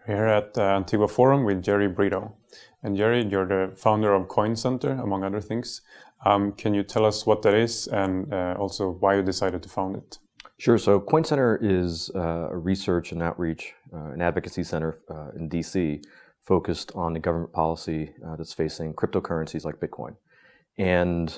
We're here at Antigua Forum with Jerry Brito. And Jerry, you're the founder of Coin Center, among other things. Can you tell us what that is and also why you decided to found it? Sure. So Coin Center is a research and outreach and advocacy center in DC focused on the government policy that's facing cryptocurrencies like Bitcoin. And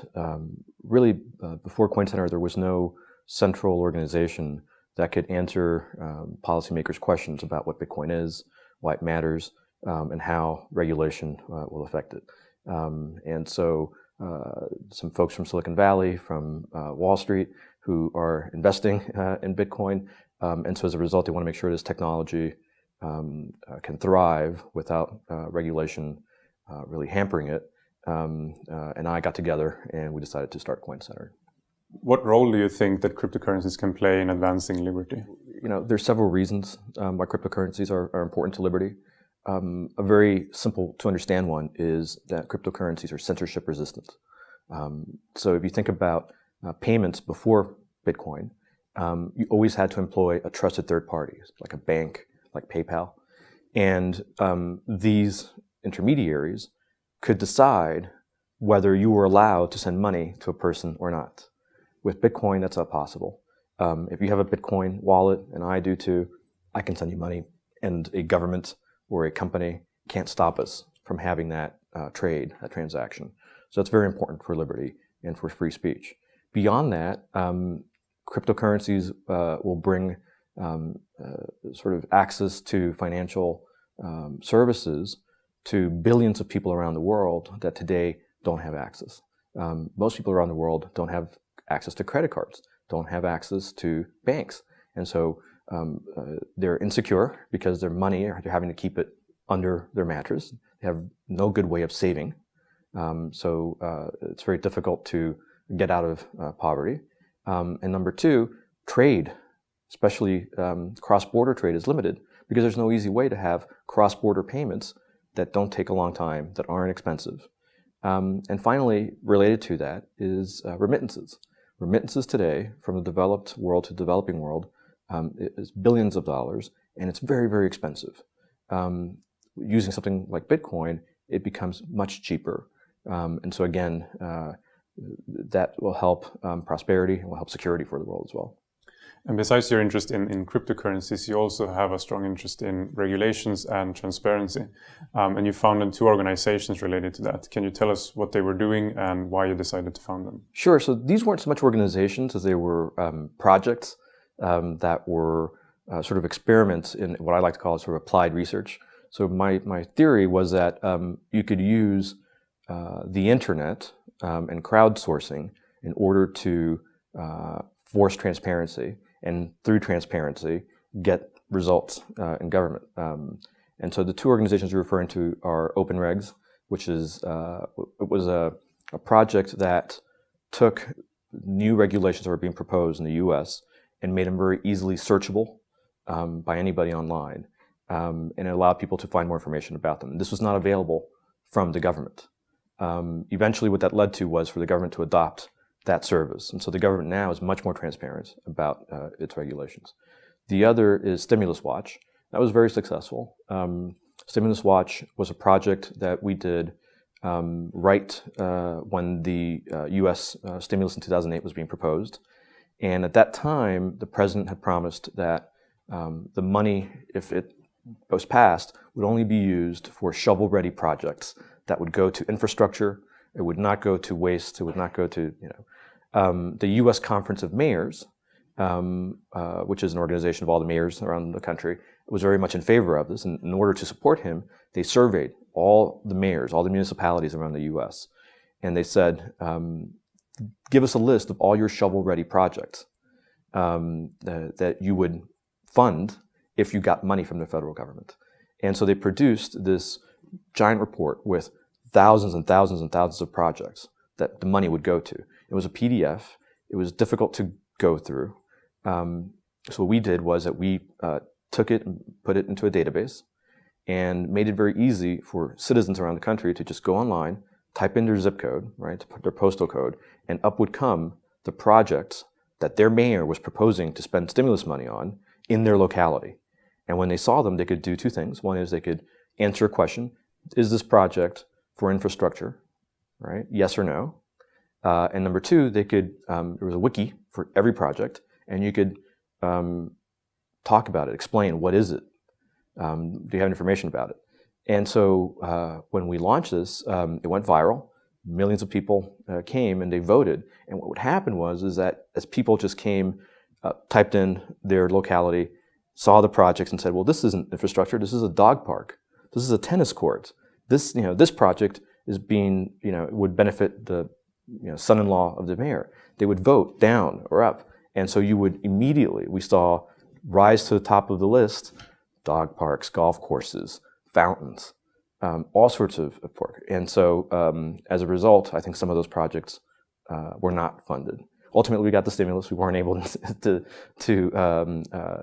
really, before Coin Center, there was no central organization that could answer policymakers' questions about what Bitcoin is, why it matters, and how regulation will affect it. And so some folks from Silicon Valley, from Wall Street, who are investing in Bitcoin. And so as a result, they want to make sure this technology can thrive without regulation really hampering it. And I got together and we decided to start Coin Center. What role do you think that cryptocurrencies can play in advancing liberty? You know, there's several reasons why cryptocurrencies are important to liberty. A very simple to understand one is that cryptocurrencies are censorship resistant. So if you think about payments before Bitcoin, you always had to employ a trusted third party, like a bank, like PayPal. And these intermediaries could decide whether you were allowed to send money to a person or not. With Bitcoin, that's not possible. If you have a Bitcoin wallet, and I do too, I can send you money, and a government or a company can't stop us from having that trade, that transaction. So that's very important for liberty and for free speech. Beyond that, cryptocurrencies will bring sort of access to financial services to billions of people around the world that today don't have access. Most people around the world don't have access to credit cards, don't have access to banks. And so they're insecure because their money, they're having to keep it under their mattress. They have no good way of saving. So it's very difficult to get out of poverty. And number two, trade, especially cross-border trade, is limited because there's no easy way to have cross-border payments that don't take a long time, that aren't expensive. And finally, related to that is remittances. Remittances today from the developed world to the developing world is billions of dollars, and it's very, very expensive. Using something like Bitcoin, it becomes much cheaper. And so again, that will help prosperity and will help security for the world as well. And besides your interest in cryptocurrencies, you also have a strong interest in regulations and transparency. And you founded two organizations related to that. Can you tell us what they were doing and why you decided to found them? Sure. So these weren't so much organizations as they were projects that were sort of experiments in what I like to call sort of applied research. So my theory was that you could use the internet and crowdsourcing in order to force transparency, and through transparency, get results in government. And so the two organizations you're referring to are Open Regs, which is it was a project that took new regulations that were being proposed in the U.S. and made them very easily searchable by anybody online, and it allowed people to find more information about them. And this was not available from the government. Eventually, what that led to was for the government to adopt that service. And so the government now is much more transparent about its regulations. The other is Stimulus Watch. That was very successful. Stimulus Watch was a project that we did right when the U.S. stimulus in 2008 was being proposed. And at that time, the president had promised that the money, if it was passed, would only be used for shovel-ready projects that would go to infrastructure. It would not go to waste. It would not go to, the U.S. Conference of Mayors, which is an organization of all the mayors around the country, was very much in favor of this. And in order to support him, they surveyed all the mayors, all the municipalities around the U.S. And they said, give us a list of all your shovel-ready projects that you would fund if you got money from the federal government. And so they produced this giant report with thousands and thousands and thousands of projects that the money would go to. It was a PDF. It was difficult to go through. So what we did was that we took it and put it into a database and made it very easy for citizens around the country to just go online, type in their zip code, right, their postal code, and up would come the projects that their mayor was proposing to spend stimulus money on in their locality. And when they saw them, they could do two things. One is they could answer a question: is this project for infrastructure, right? Yes or no. And number two, they could, there was a wiki for every project, and you could talk about it, explain what is it, do you have information about it? And so when we launched this, it went viral. Millions of people came and they voted. And what would happen is that as people just came, typed in their locality, saw the projects and said, well, this isn't infrastructure, this is a dog park, this is a tennis court. This, this project is being, would benefit the son-in-law of the mayor. They would vote down or up. And so you would immediately, we saw rise to the top of the list, dog parks, golf courses, fountains, all sorts of work. And so as a result, I think some of those projects were not funded. Ultimately, we got the stimulus. We weren't able to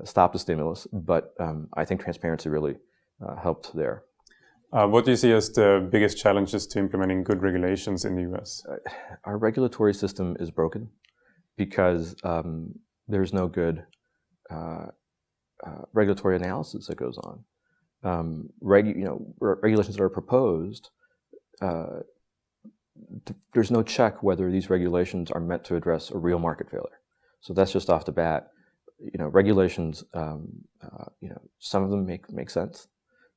stop the stimulus, but I think transparency really helped there. What do you see as the biggest challenges to implementing good regulations in the US? Our regulatory system is broken because there's no good regulatory analysis that goes on. Regulations that are proposed, there's no check whether these regulations are meant to address a real market failure. So that's just off the bat. Regulations, some of them make sense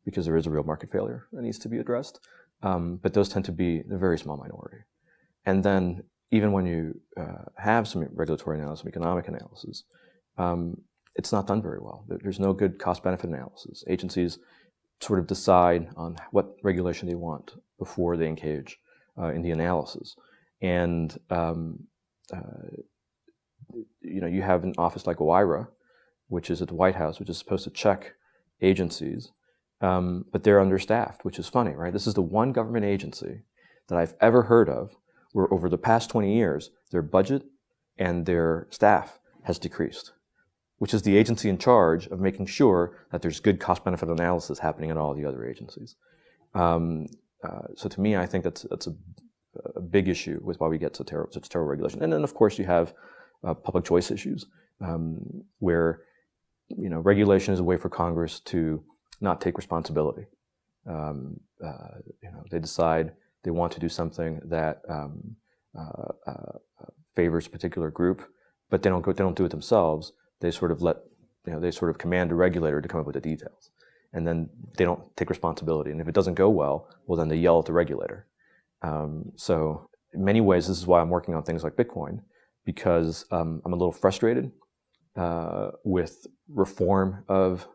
because there is a real market failure that needs to be addressed, but those tend to be a very small minority. And then even when you have some regulatory analysis, some economic analysis, it's not done very well. There's no good cost-benefit analysis. Agencies sort of decide on what regulation they want before they engage in the analysis. And you have an office like OIRA, which is at the White House, which is supposed to check agencies, but they're understaffed, which is funny, right? This is the one government agency that I've ever heard of where over the past 20 years, their budget and their staff has decreased, which is the agency in charge of making sure that there's good cost-benefit analysis happening at all the other agencies. So to me, I think that's a big issue with why we get such terrible regulation. And then, of course, you have public choice issues where regulation is a way for Congress to not take responsibility. They decide they want to do something that favors a particular group, but they don't do it themselves. They sort of command a regulator to come up with the details, and then they don't take responsibility. And if it doesn't go well, then they yell at the regulator. So in many ways, this is why I'm working on things like Bitcoin, because I'm a little frustrated with reform of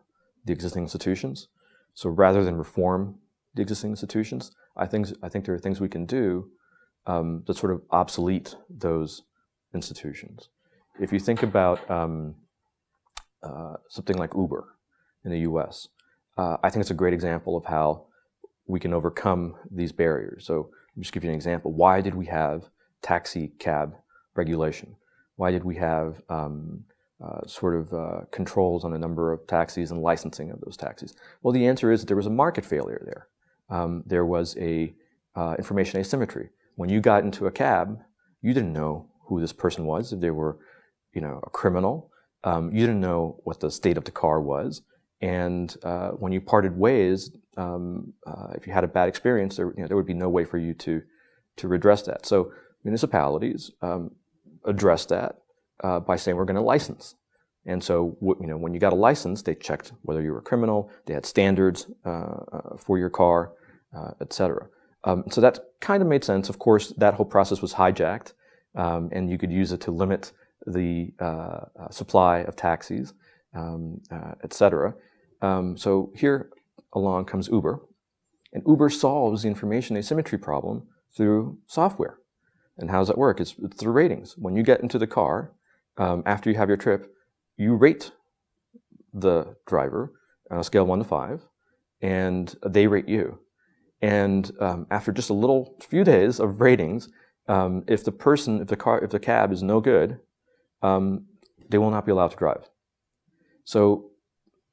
the existing institutions. So rather than reform the existing institutions, I think there are things we can do that sort of obsolete those institutions. If you think about something like Uber in the US, I think it's a great example of how we can overcome these barriers. So I'll just give you an example. Why did we have taxi cab regulation? Why did we have controls on the number of taxis and licensing of those taxis? Well, the answer is that there was a market failure there. There was a information asymmetry. When you got into a cab, you didn't know who this person was, if they were a criminal. You didn't know what the state of the car was. And when you parted ways, if you had a bad experience, there would be no way for you to redress that. So municipalities addressed that by saying we're going to license. And so when you got a license, they checked whether you were a criminal. They had standards for your car, etc. So that kind of made sense. Of course, that whole process was hijacked, and you could use it to limit the supply of taxis, etc. So here along comes Uber, and Uber solves the information asymmetry problem through software. And how does that work? It's through ratings. When you get into the car, after you have your trip, you rate the driver on a scale of 1 to 5, and they rate you. And after just a few days of ratings, if the cab is no good, they will not be allowed to drive. So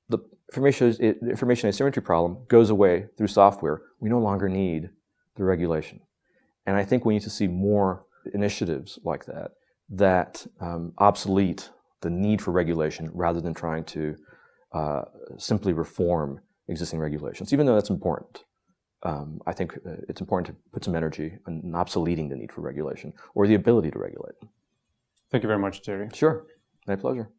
the information asymmetry problem goes away through software. We no longer need the regulation. And I think we need to see more initiatives like that obsolete the need for regulation rather than trying to simply reform existing regulations, even though that's important. I think it's important to put some energy on obsoleting the need for regulation or the ability to regulate. Thank you very much, Jerry. Sure. My pleasure.